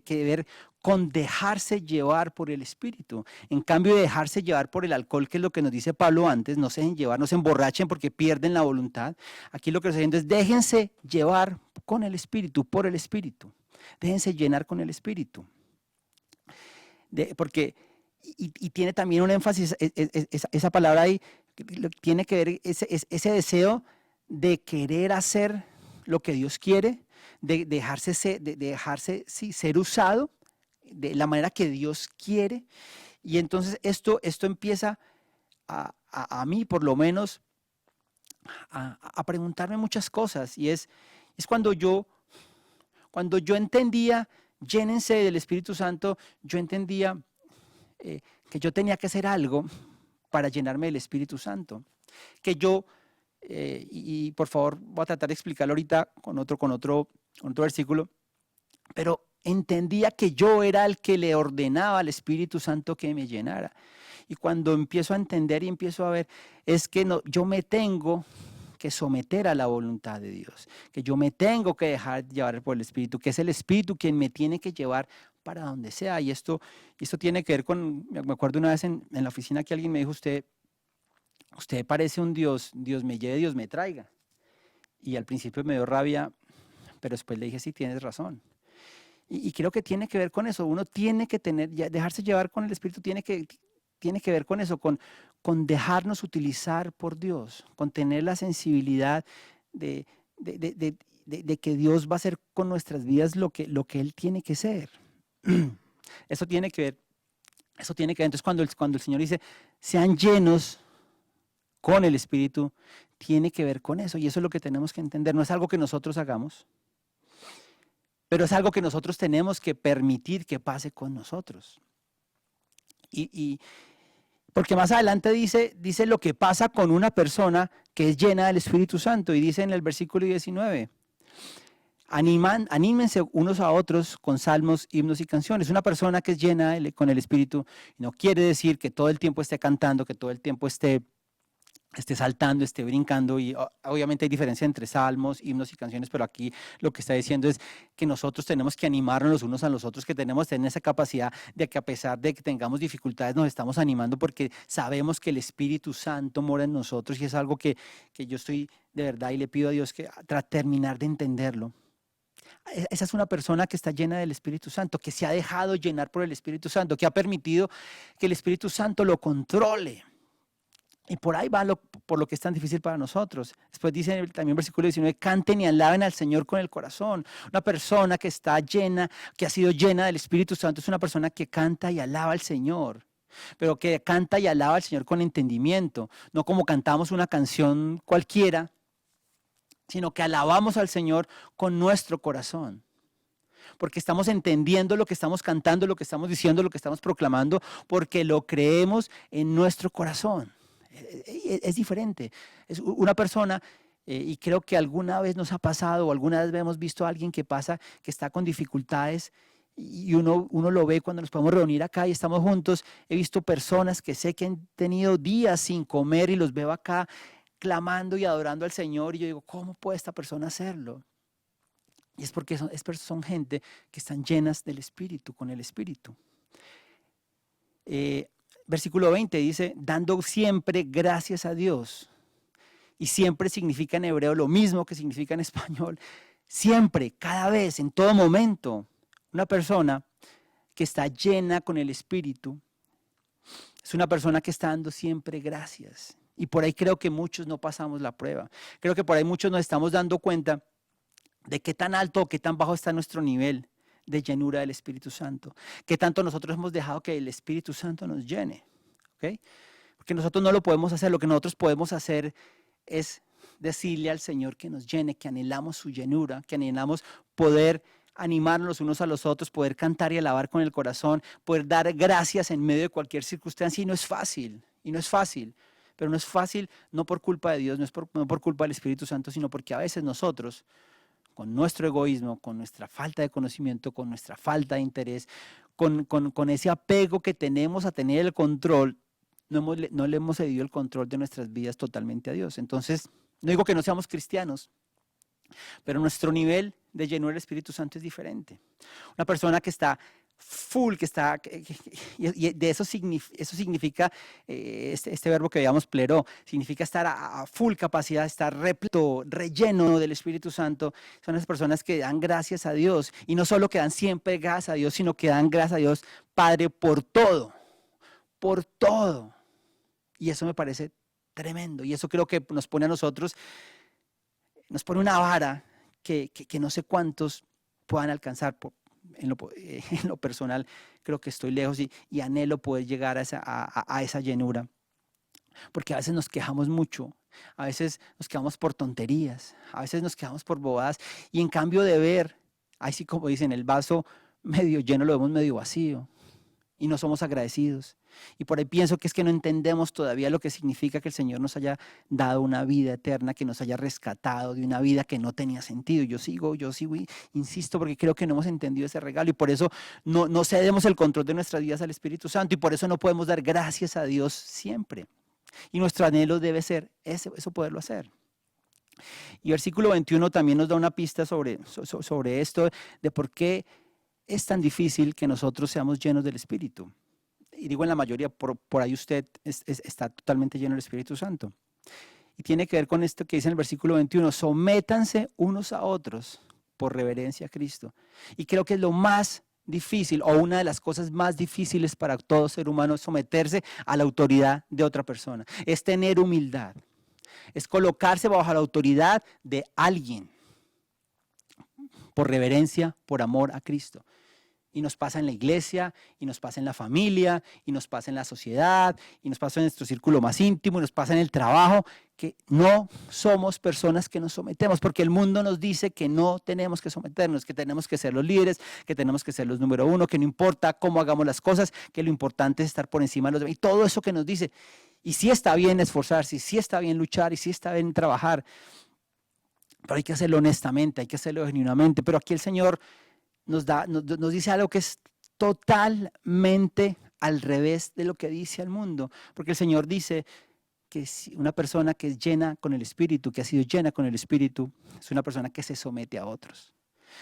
S3: ver con dejarse llevar por el Espíritu. En cambio de dejarse llevar por el alcohol, que es lo que nos dice Pablo antes, no se dejen llevar, no se emborrachen porque pierden la voluntad. Aquí lo que nos está diciendo es déjense llevar con el Espíritu, por el Espíritu. Déjense llenar con el Espíritu. Porque tiene también un énfasis, esa palabra ahí, tiene que ver ese deseo de querer hacer lo que Dios quiere, de dejarse ser usado de la manera que Dios quiere. Y entonces esto empieza a mí, por lo menos, a preguntarme muchas cosas. Y es cuando yo entendía, llénense del Espíritu Santo, yo entendía que yo tenía que hacer algo para llenarme del Espíritu Santo. Que yo, y por favor voy a tratar de explicarlo ahorita con otro versículo, pero entendía que yo era el que le ordenaba al Espíritu Santo que me llenara. Y cuando empiezo a entender y empiezo a ver, es que yo me tengo que someter a la voluntad de Dios, que yo me tengo que dejar llevar por el Espíritu, que es el Espíritu quien me tiene que llevar para donde sea. Y esto tiene que ver con, me acuerdo una vez en la oficina que alguien me dijo, usted parece un Dios me lleve, Dios me traiga. Y al principio me dio rabia, pero después le dije, sí, tienes razón. Y creo que tiene que ver con eso. Uno tiene que dejarse llevar con el Espíritu, tiene que ver con eso, con dejarnos utilizar por Dios, con tener la sensibilidad de que Dios va a hacer con nuestras vidas lo que Él tiene que ser. Eso tiene que ver. Entonces cuando el Señor dice, sean llenos con el Espíritu, tiene que ver con eso. Y eso es lo que tenemos que entender. No es algo que nosotros hagamos, pero es algo que nosotros tenemos que permitir que pase con nosotros. Porque más adelante dice lo que pasa con una persona que es llena del Espíritu Santo. Y dice en el versículo 19, anímense unos a otros con salmos, himnos y canciones. Una persona que es llena con el Espíritu no quiere decir que todo el tiempo esté cantando, que todo el tiempo esté saltando, esté brincando, y obviamente hay diferencia entre salmos, himnos y canciones, pero aquí lo que está diciendo es que nosotros tenemos que animarnos los unos a los otros, que tenemos que tener esa capacidad de que a pesar de que tengamos dificultades nos estamos animando porque sabemos que el Espíritu Santo mora en nosotros, y es algo que yo estoy de verdad y le pido a Dios que terminar de entenderlo. Esa es una persona que está llena del Espíritu Santo, que se ha dejado llenar por el Espíritu Santo, que ha permitido que el Espíritu Santo lo controle. Y por ahí va por lo que es tan difícil para nosotros. Después dice también el versículo 19, canten y alaben al Señor con el corazón. Una persona que está llena, que ha sido llena del Espíritu Santo, es una persona que canta y alaba al Señor, pero que canta y alaba al Señor con entendimiento, no como cantamos una canción cualquiera, sino que alabamos al Señor con nuestro corazón. Porque estamos entendiendo lo que estamos cantando, lo que estamos diciendo, lo que estamos proclamando, porque lo creemos en nuestro corazón. Es diferente. Es una persona, y creo que alguna vez nos ha pasado, o alguna vez hemos visto a alguien que está con dificultades, y uno lo ve cuando nos podemos reunir acá y estamos juntos. He visto personas que sé que han tenido días sin comer y los veo acá clamando y adorando al Señor, y yo digo, ¿cómo puede esta persona hacerlo? Y es porque son gente que están llenas del Espíritu, con el Espíritu. Versículo 20 dice, dando siempre gracias a Dios. Y siempre significa en hebreo lo mismo que significa en español. Siempre, cada vez, en todo momento. Una persona que está llena con el Espíritu es una persona que está dando siempre gracias. Y por ahí creo que muchos no pasamos la prueba. Creo que por ahí muchos nos estamos dando cuenta de qué tan alto o qué tan bajo está nuestro nivel de llenura del Espíritu Santo. Qué tanto nosotros hemos dejado que el Espíritu Santo nos llene. ¿Okay? Porque nosotros no lo podemos hacer. Lo que nosotros podemos hacer es decirle al Señor que nos llene, que anhelamos su llenura, que anhelamos poder animarnos los unos a los otros, poder cantar y alabar con el corazón, poder dar gracias en medio de cualquier circunstancia. Y no es fácil, pero no es fácil no por culpa de Dios, no por culpa del Espíritu Santo, sino porque a veces nosotros, con nuestro egoísmo, con nuestra falta de conocimiento, con nuestra falta de interés, con ese apego que tenemos a tener el control, no le hemos cedido el control de nuestras vidas totalmente a Dios. Entonces, no digo que no seamos cristianos, pero nuestro nivel de llenura del Espíritu Santo es diferente. Una persona que está full, y de eso significa, este verbo que veíamos, pleró, significa estar a full capacidad, estar repleto, relleno del Espíritu Santo. Son las personas que dan gracias a Dios, y no solo que dan siempre gracias a Dios, sino que dan gracias a Dios Padre por todo. Y eso me parece tremendo, y eso creo que nos pone a nosotros, nos pone una vara que no sé cuántos puedan alcanzar. En lo personal creo que estoy lejos y anhelo poder llegar a esa llenura, porque a veces nos quejamos mucho, a veces nos quejamos por tonterías, a veces nos quejamos por bobadas, y en cambio de ver, así como dicen, el vaso medio lleno lo vemos medio vacío, y no somos agradecidos. Y por ahí pienso que es que no entendemos todavía lo que significa que el Señor nos haya dado una vida eterna, que nos haya rescatado de una vida que no tenía sentido. Yo sigo, insisto, porque creo que no hemos entendido ese regalo, y por eso no cedemos el control de nuestras vidas al Espíritu Santo, y por eso no podemos dar gracias a Dios siempre. Y nuestro anhelo debe ser eso poderlo hacer. Y versículo 21 también nos da una pista sobre esto, de por qué es tan difícil que nosotros seamos llenos del Espíritu. Y digo en la mayoría, por ahí usted está totalmente lleno del Espíritu Santo. Y tiene que ver con esto que dice en el versículo 21, sométanse unos a otros por reverencia a Cristo. Y creo que es lo más difícil o una de las cosas más difíciles para todo ser humano es someterse a la autoridad de otra persona. Es tener humildad, es colocarse bajo la autoridad de alguien por reverencia, por amor a Cristo. Y nos pasa en la iglesia, y nos pasa en la familia, y nos pasa en la sociedad, y nos pasa en nuestro círculo más íntimo, y nos pasa en el trabajo, que no somos personas que nos sometemos, porque el mundo nos dice que no tenemos que someternos, que tenemos que ser los líderes, que tenemos que ser los número uno, que no importa cómo hagamos las cosas, que lo importante es estar por encima de los demás, y todo eso que nos dice. Y sí está bien esforzarse, y sí está bien luchar, y sí está bien trabajar, pero hay que hacerlo honestamente, hay que hacerlo genuinamente. Pero aquí el Señor nos dice algo que es totalmente al revés de lo que dice el mundo, porque el Señor dice que una persona que es llena con el Espíritu, que ha sido llena con el Espíritu, es una persona que se somete a otros,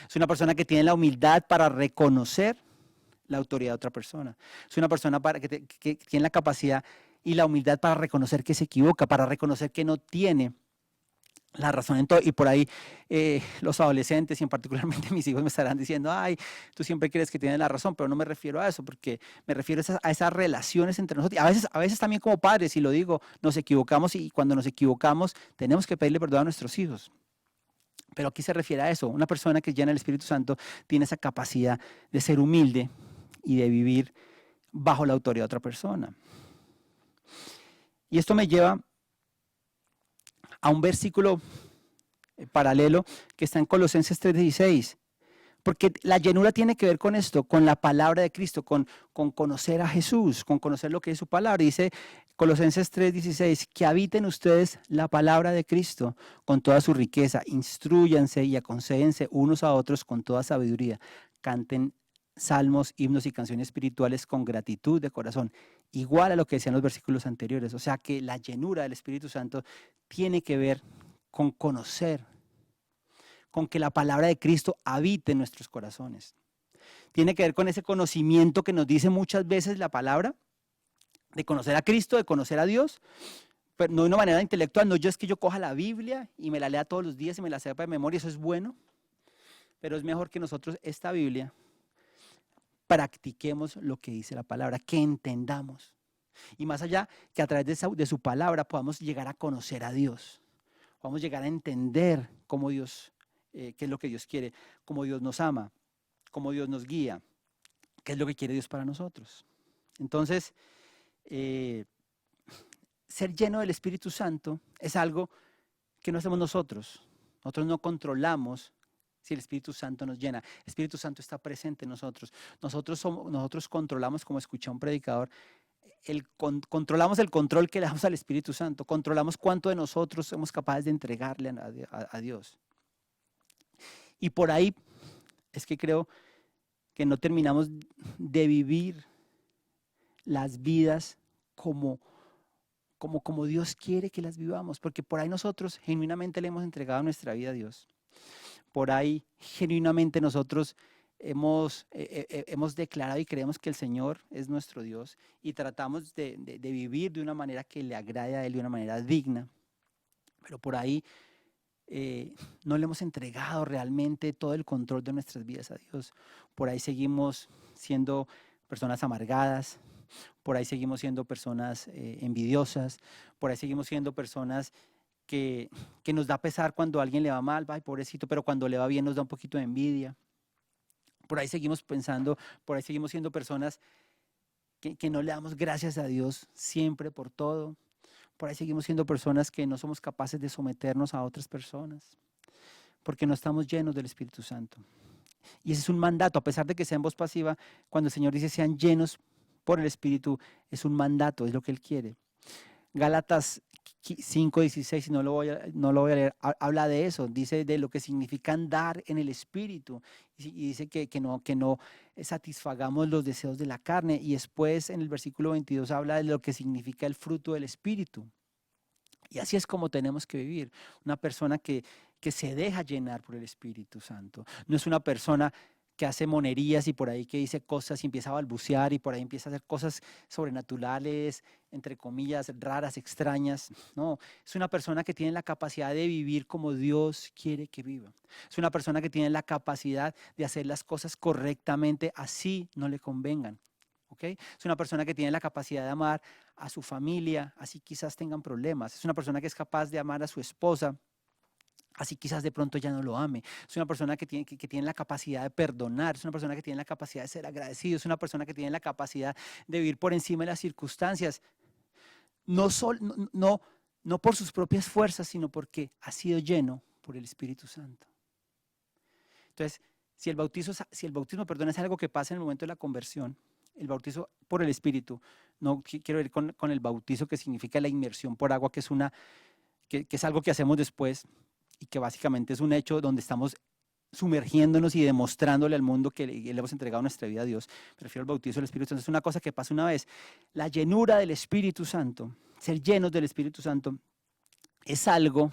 S3: es una persona que tiene la humildad para reconocer la autoridad de otra persona, es una persona que tiene la capacidad y la humildad para reconocer que se equivoca, para reconocer que no tiene la razón en todo. Y por ahí los adolescentes y en particularmente mis hijos me estarán diciendo, ay, tú siempre crees que tienes la razón, pero no me refiero a eso, porque me refiero a esas relaciones entre nosotros. Y a veces también como padres, y lo digo, nos equivocamos, y cuando nos equivocamos tenemos que pedirle perdón a nuestros hijos. Pero aquí se refiere a eso, una persona que llena el Espíritu Santo tiene esa capacidad de ser humilde y de vivir bajo la autoridad de otra persona. Y esto me lleva a un versículo paralelo que está en Colosenses 3:16, porque la llenura tiene que ver con esto, con la palabra de Cristo, con conocer a Jesús, con conocer lo que es su palabra. Dice Colosenses 3:16, que habiten ustedes la palabra de Cristo con toda su riqueza, instrúyanse y aconséjense unos a otros con toda sabiduría, canten salmos, himnos y canciones espirituales con gratitud de corazón, igual a lo que decían los versículos anteriores. O sea que la llenura del Espíritu Santo tiene que ver con conocer, con que la palabra de Cristo habite en nuestros corazones. Tiene que ver con ese conocimiento que nos dice muchas veces la palabra, de conocer a Cristo, de conocer a Dios, pero no de una manera intelectual. No es que yo coja la Biblia y me la lea todos los días y me la sepa de memoria, eso es bueno, pero es mejor que nosotros esta Biblia practiquemos lo que dice la palabra, que entendamos. Y más allá, que a través de su palabra podamos llegar a conocer a Dios. Podamos llegar a entender cómo Dios, qué es lo que Dios quiere, cómo Dios nos ama, cómo Dios nos guía, qué es lo que quiere Dios para nosotros. Entonces, ser lleno del Espíritu Santo es algo que no hacemos nosotros. Nosotros no controlamos si el Espíritu Santo nos llena. El Espíritu Santo está presente en nosotros. Nosotros controlamos, como escuché un predicador, controlamos el control que le damos al Espíritu Santo. Controlamos cuánto de nosotros somos capaces de entregarle a Dios. Y por ahí es que creo que no terminamos de vivir las vidas como Dios quiere que las vivamos, porque por ahí nosotros genuinamente le hemos entregado nuestra vida a Dios. Por ahí genuinamente nosotros hemos declarado y creemos que el Señor es nuestro Dios y tratamos de vivir de una manera que le agrade a Él, de una manera digna, pero por ahí no le hemos entregado realmente todo el control de nuestras vidas a Dios. Por ahí seguimos siendo personas amargadas, por ahí seguimos siendo personas envidiosas, por ahí seguimos siendo personas que nos da pesar cuando a alguien le va mal, ay, pobrecito, pero cuando le va bien nos da un poquito de envidia. Por ahí seguimos pensando, por ahí seguimos siendo personas que no le damos gracias a Dios siempre por todo. Por ahí seguimos siendo personas que no somos capaces de someternos a otras personas, porque no estamos llenos del Espíritu Santo. Y ese es un mandato, a pesar de que sea en voz pasiva, cuando el Señor dice sean llenos por el Espíritu, es un mandato, es lo que Él quiere. Gálatas 5:16, no lo voy a leer, habla de eso, dice de lo que significa andar en el Espíritu, y dice que no satisfagamos los deseos de la carne, y después en el versículo 22 habla de lo que significa el fruto del Espíritu. Y así es como tenemos que vivir, una persona que se deja llenar por el Espíritu Santo, no es una persona que hace monerías y por ahí que dice cosas y empieza a balbucear y por ahí empieza a hacer cosas sobrenaturales, entre comillas, raras, extrañas. No, es una persona que tiene la capacidad de vivir como Dios quiere que viva. Es una persona que tiene la capacidad de hacer las cosas correctamente, así no le convengan. ¿Okay? Es una persona que tiene la capacidad de amar a su familia, así quizás tengan problemas. Es una persona que es capaz de amar a su esposa, así quizás de pronto ya no lo ame. Es una persona que tiene la capacidad de perdonar, es una persona que tiene la capacidad de ser agradecido, es una persona que tiene la capacidad de vivir por encima de las circunstancias. No por sus propias fuerzas, sino porque ha sido lleno por el Espíritu Santo. Entonces, si el bautismo, perdón, es algo que pasa en el momento de la conversión, el bautizo por el Espíritu, no quiero ir con el bautizo que significa la inmersión por agua, que es algo que hacemos después y que básicamente es un hecho donde estamos sumergiéndonos y demostrándole al mundo que le hemos entregado nuestra vida a Dios. Me refiero al bautizo del Espíritu Santo, es una cosa que pasa una vez. La llenura del Espíritu Santo, ser llenos del Espíritu Santo, es algo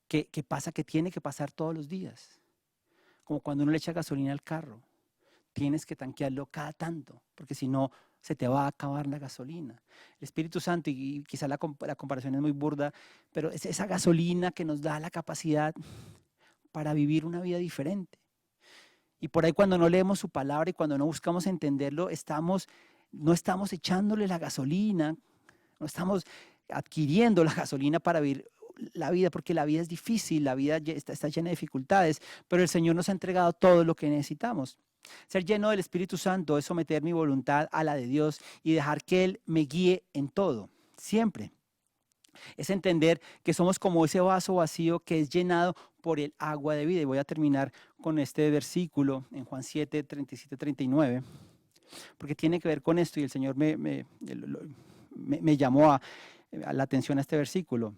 S3: que pasa, que tiene que pasar todos los días. Como cuando uno le echa gasolina al carro. Tienes que tanquearlo cada tanto, porque si no, se te va a acabar la gasolina. El Espíritu Santo, y quizá la comparación es muy burda, pero es esa gasolina que nos da la capacidad para vivir una vida diferente. Y por ahí cuando no leemos su palabra y cuando no buscamos entenderlo, no estamos echándole la gasolina, no estamos adquiriendo la gasolina para vivir la vida, porque la vida es difícil, la vida está llena de dificultades, pero el Señor nos ha entregado todo lo que necesitamos. Ser lleno del Espíritu Santo es someter mi voluntad a la de Dios y dejar que Él me guíe en todo, siempre. Es entender que somos como ese vaso vacío que es llenado por el agua de vida. Y voy a terminar con este versículo en Juan 7, 37, 39, porque tiene que ver con esto y el Señor me llamó a la atención a este versículo.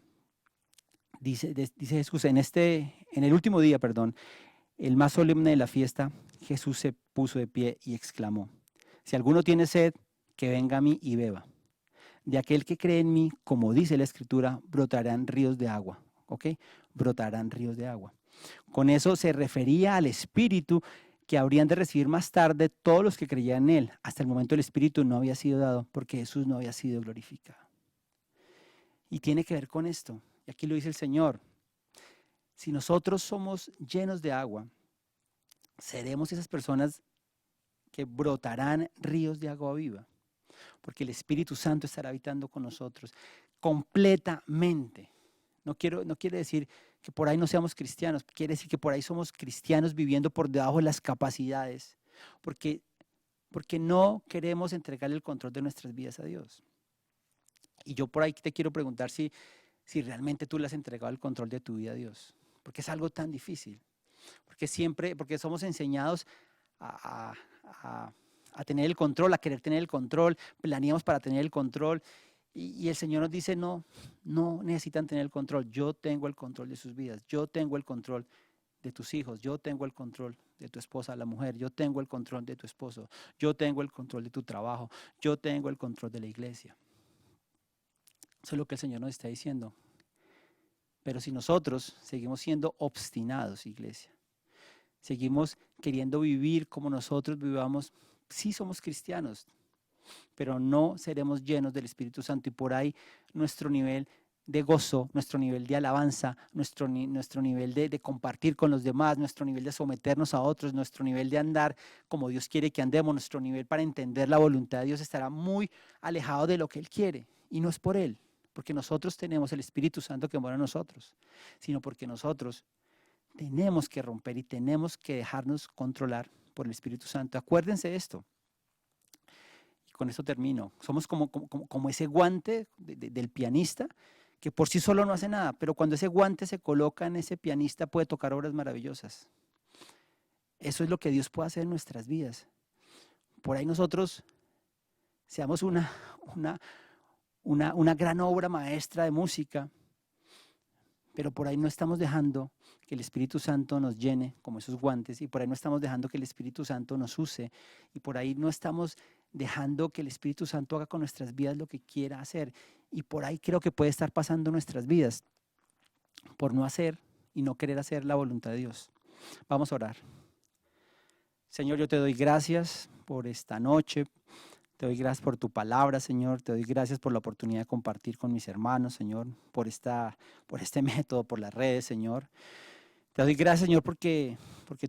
S3: Dice Jesús, en el último día, el más solemne de la fiesta, Jesús se puso de pie y exclamó: si alguno tiene sed, que venga a mí y beba. De aquel que cree en mí, como dice la Escritura, brotarán ríos de agua. ¿Ok? Brotarán ríos de agua. Con eso se refería al Espíritu que habrían de recibir más tarde todos los que creían en Él. Hasta el momento el Espíritu no había sido dado porque Jesús no había sido glorificado. Y tiene que ver con esto. Y aquí lo dice el Señor. Si nosotros somos llenos de agua, seremos esas personas que brotarán ríos de agua viva, porque el Espíritu Santo estará habitando con nosotros completamente. No quiere decir que por ahí no seamos cristianos, quiere decir que por ahí somos cristianos viviendo por debajo de las capacidades, porque no queremos entregarle el control de nuestras vidas a Dios. Y yo por ahí te quiero preguntar si realmente tú le has entregado el control de tu vida a Dios, porque es algo tan difícil. Porque somos enseñados a tener el control, a querer tener el control, planeamos para tener el control y el Señor nos dice no necesitan tener el control, yo tengo el control de sus vidas, yo tengo el control de tus hijos, yo tengo el control de tu esposa, la mujer, yo tengo el control de tu esposo, yo tengo el control de tu trabajo, yo tengo el control de la iglesia. Eso es lo que el Señor nos está diciendo. Pero si nosotros seguimos siendo obstinados, iglesia, seguimos queriendo vivir como nosotros vivamos, sí somos cristianos, pero no seremos llenos del Espíritu Santo y por ahí nuestro nivel de gozo, nuestro nivel de alabanza, nuestro nivel de compartir con los demás, nuestro nivel de someternos a otros, nuestro nivel de andar como Dios quiere que andemos, nuestro nivel para entender la voluntad de Dios estará muy alejado de lo que Él quiere y no es por Él. Porque nosotros tenemos el Espíritu Santo que mora en nosotros, sino porque nosotros tenemos que romper y tenemos que dejarnos controlar por el Espíritu Santo. Acuérdense de esto. Y con esto termino. Somos como ese guante del pianista que por sí solo no hace nada, pero cuando ese guante se coloca en ese pianista puede tocar obras maravillosas. Eso es lo que Dios puede hacer en nuestras vidas. Por ahí nosotros seamos una gran obra maestra de música, pero por ahí no estamos dejando que el Espíritu Santo nos llene como esos guantes, y por ahí no estamos dejando que el Espíritu Santo nos use, y por ahí no estamos dejando que el Espíritu Santo haga con nuestras vidas lo que quiera hacer, y por ahí creo que puede estar pasando nuestras vidas por no hacer y no querer hacer la voluntad de Dios. Vamos a orar. Señor, yo te doy gracias por esta noche. Te doy gracias por tu palabra, Señor. Te doy gracias por la oportunidad de compartir con mis hermanos, Señor, por este método, por las redes, Señor. Te doy gracias, Señor, porque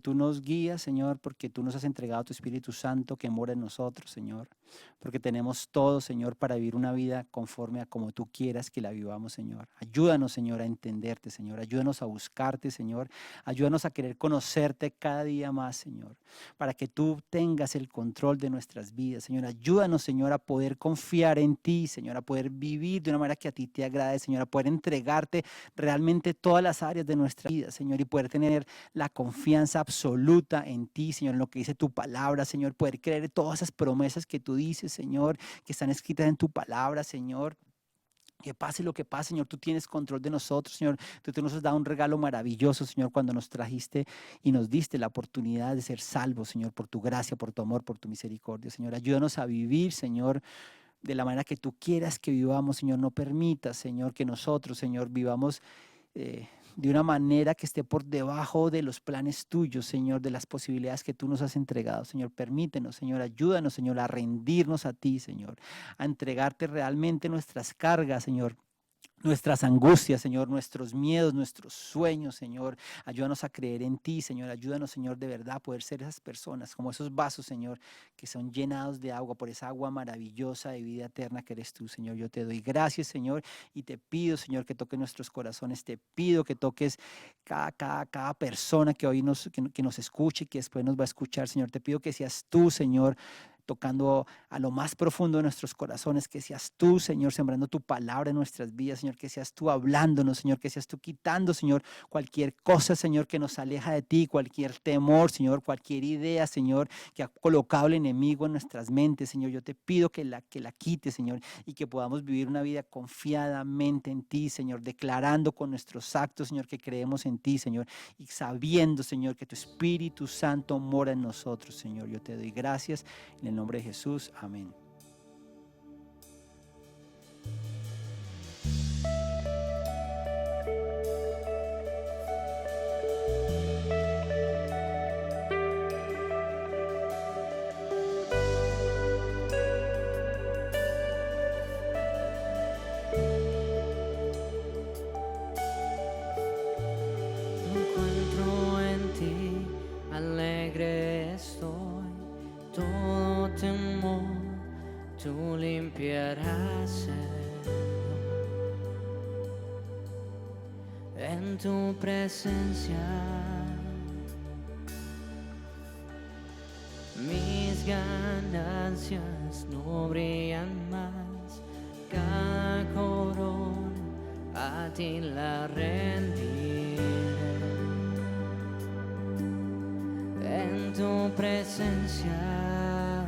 S3: tú nos guías, Señor, porque tú nos has entregado tu Espíritu Santo que mora en nosotros, Señor. Porque tenemos todo, Señor, para vivir una vida conforme a como tú quieras que la vivamos, Señor. Ayúdanos, Señor, a entenderte, Señor. Ayúdanos a buscarte, Señor. Ayúdanos a querer conocerte cada día más, Señor. Para que tú tengas el control de nuestras vidas, Señor. Ayúdanos, Señor, a poder confiar en ti, Señor. A poder vivir de una manera que a ti te agrade, Señor. A poder entregarte realmente todas las áreas de nuestra vida, Señor. Y poder tener la confianza absoluta en ti, Señor. En lo que dice tu palabra, Señor. Poder creer todas esas promesas que tú dices, Señor, que están escritas en tu palabra, Señor. Que pase lo que pase, Señor, tú tienes control de nosotros, Señor. Tú nos has dado un regalo maravilloso, Señor, cuando nos trajiste y nos diste la oportunidad de ser salvos, Señor, por tu gracia, por tu amor, por tu misericordia, Señor. Ayúdanos a vivir, Señor, de la manera que tú quieras que vivamos, Señor. No permitas, Señor, que nosotros, Señor, vivamos de una manera que esté por debajo de los planes tuyos, Señor, de las posibilidades que tú nos has entregado, Señor. Permítenos, Señor, ayúdanos, Señor, a rendirnos a ti, Señor, a entregarte realmente nuestras cargas, Señor. Nuestras angustias, Señor, nuestros miedos, nuestros sueños, Señor. Ayúdanos a creer en ti, Señor. Ayúdanos, Señor, de verdad a poder ser esas personas, como esos vasos, Señor, que son llenados de agua, por esa agua maravillosa de vida eterna que eres tú, Señor. Yo te doy gracias, Señor, y te pido, Señor, que toques nuestros corazones. Te pido que toques cada persona que hoy que nos escuche y que después nos va a escuchar, Señor. Te pido que seas tú, Señor, tocando a lo más profundo de nuestros corazones, que seas tú, Señor, sembrando tu palabra en nuestras vidas, Señor, que seas tú hablándonos, Señor, que seas tú quitando, Señor, cualquier cosa, Señor, que nos aleja de ti, cualquier temor, Señor, cualquier idea, Señor, que ha colocado el enemigo en nuestras mentes, Señor. Yo te pido que la quites, Señor, y que podamos vivir una vida confiadamente en ti, Señor, declarando con nuestros actos, Señor, que creemos en ti, Señor, y sabiendo, Señor, que tu Espíritu Santo mora en nosotros, Señor. Yo te doy gracias en el nombre de Jesús, amén.
S2: Encuentro en ti, alegre estoy. Todo temor tú limpiarás, Señor. En tu presencia mis ganancias no brillan más. Cada corona a ti la rendiré. En tu presencia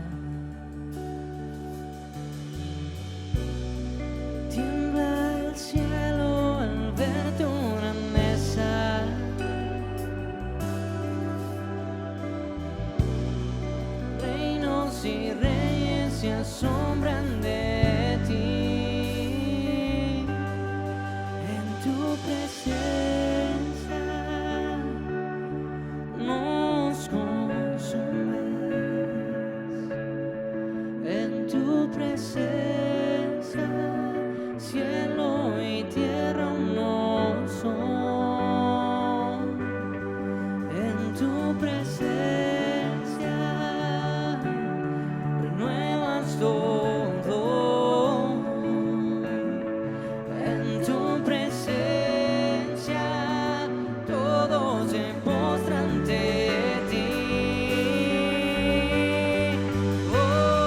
S2: tiembla el cielo al ver tu grandeza. Reinos y reyes se asombran de ti. En tu presencia nos consumes. En tu presencia cielo y tierra uno son. En tu presencia renuevas todo. En tu presencia todos se postran ante ti. Oh.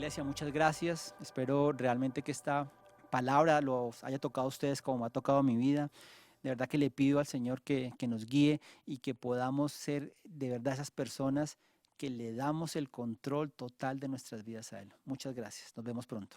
S3: Iglesia, muchas gracias. Espero realmente que esta palabra los haya tocado a ustedes como me ha tocado a mi vida. De verdad que le pido al Señor que nos guíe y que podamos ser de verdad esas personas que le damos el control total de nuestras vidas a Él. Muchas gracias. Nos vemos pronto.